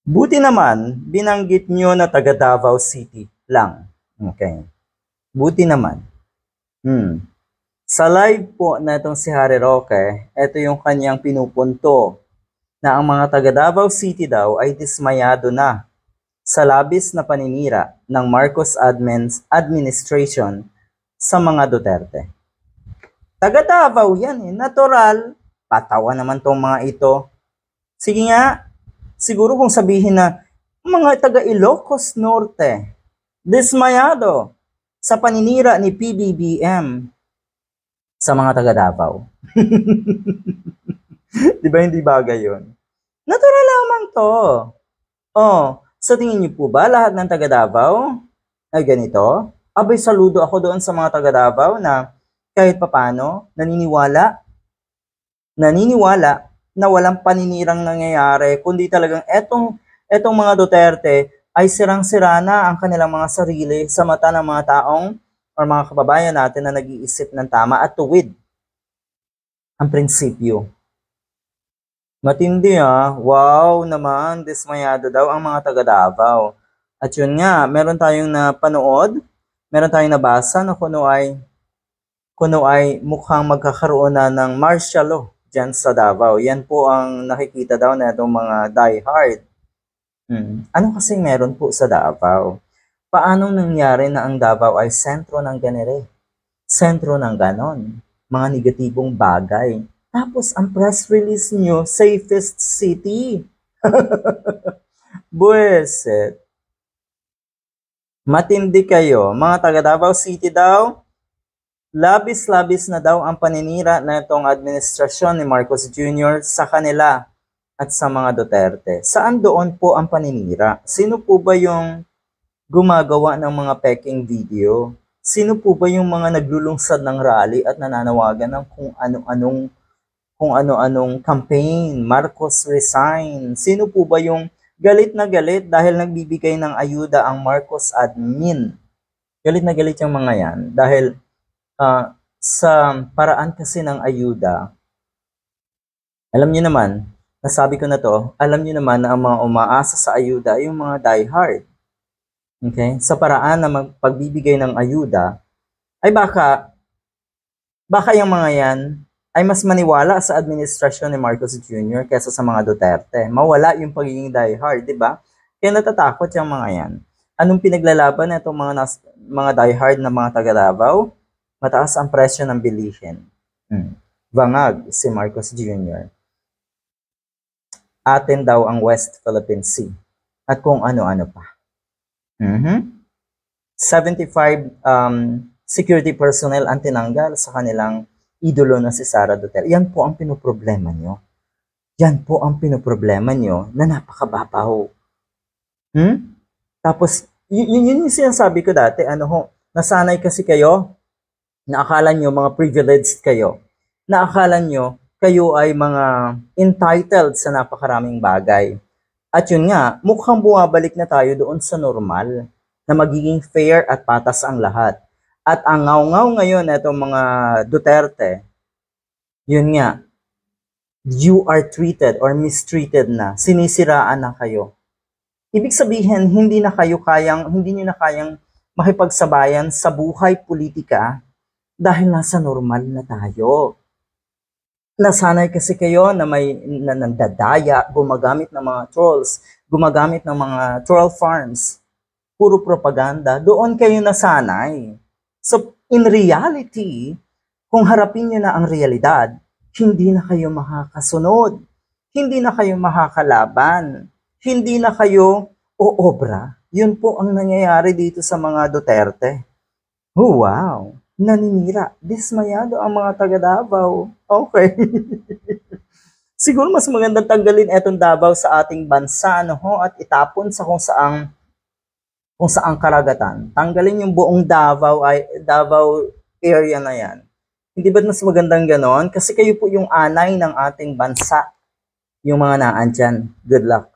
Buti naman, binanggit nyo na taga Davao City lang. Okay. Buti naman. Sa live po na itong si Harry Roque, ito yung kanyang pinupunto na ang mga taga Davao City daw ay dismayado na sa labis na paninira ng Marcos administration sa mga Duterte. Taga Davao yan eh, natural. Patawa naman tong mga ito. Sige nga, siguro kung sabihin na mga taga Ilocos Norte, dismayado sa paninira ni PBBM sa mga taga Davao. Di ba hindi bagay yun? Natural lamang to. Oh, sa tingin niyo po ba lahat ng taga Davao ay ganito? Abay, saludo ako doon sa mga taga Davao na kahit papano naniniwala na walang paninirang nangyayari, kundi talagang etong mga Duterte ay sirang-sira na ang kanilang mga sarili sa mata ng mga taong o mga kababayan natin na nag-iisip ng tama at tuwid ang prinsipyo. Matindi wow naman, dismayado daw ang mga taga Davao. At yun nga, meron tayong napanood, meron tayong nabasa na kuno ay mukhang magkakaroon na ng martial law dyan sa Davao. Yan po ang nakikita daw na itong mga diehard. Ano kasing meron po sa Davao? Paanong nangyari na ang Davao ay sentro ng ganire? Sentro ng ganon. Mga negatibong bagay. Tapos ang press release nyo, safest city. Buweset. Matindi kayo. Mga taga Davao City daw, labis-labis na daw ang paninira na itong administrasyon ni Marcos Jr. sa kanila at sa mga Duterte. Saan doon po ang paninira? Sino po ba yung gumagawa ng mga peking video? Sino po ba yung mga naglulungsad ng rally at nananawagan ng kung ano-anong campaign? Marcos resign. Sino po ba yung galit na galit dahil nagbibigay ng ayuda ang Marcos admin? Galit na galit yung mga yan dahil sa paraan kasi ng ayuda, alam niyo naman, nasabi ko na to, alam niyo naman na ang mga umaasa sa ayuda ay yung mga diehard. Okay? Sa paraan na pagbibigay ng ayuda, ay baka yung mga yan ay mas maniwala sa administrasyon ni Marcos Jr. kaysa sa mga Duterte. Mawala yung pagiging diehard, di ba? Kaya natatakot yung mga yan. Anong pinaglalaban na itong mga diehard na mga taga Davao? Mataas ang presyo ng bilihin. Bangag si Marcos Jr. Atin daw ang West Philippine Sea. At kung ano-ano pa. 75 security personnel ang tinanggal sa kanilang idolo na si Sara Duterte. Yan po ang pinoproblema nyo. Yan po ang pinoproblema nyo na napakababaw. Tapos, yun yung sinasabi ko dati, nasanay kasi kayo na akala nyo mga privileged kayo, na akala nyo kayo ay mga entitled sa napakaraming bagay. At yun nga, mukhang bumabalik na tayo doon sa normal, na magiging fair at patas ang lahat. At ang ngaw-ngaw ngayon na itong mga Duterte, yun nga, you are treated or mistreated na, sinisiraan na kayo. Ibig sabihin, hindi nyo na kayang makipagsabayan sa buhay politika dahil nasa normal na tayo. Nasanay kasi kayo na may nandadaya, gumagamit ng mga trolls, gumagamit ng mga troll farms, puro propaganda, doon kayo nasanay. So, in reality, kung harapin nyo na ang realidad, hindi na kayo makakasunod, hindi na kayo makakalaban, hindi na kayo oobra. Yun po ang nangyayari dito sa mga Duterte. Oh, wow! Naninira. Dismayado ang mga taga Davao. Okay. Siguro mas magandang tanggalin etong Davao sa ating bansa, at itapon sa kung saang karagatan. Tanggalin yung buong Davao area na yan. Hindi ba mas magandang ganon? Kasi kayo po yung anay ng ating bansa. Yung mga naandyan. Good luck.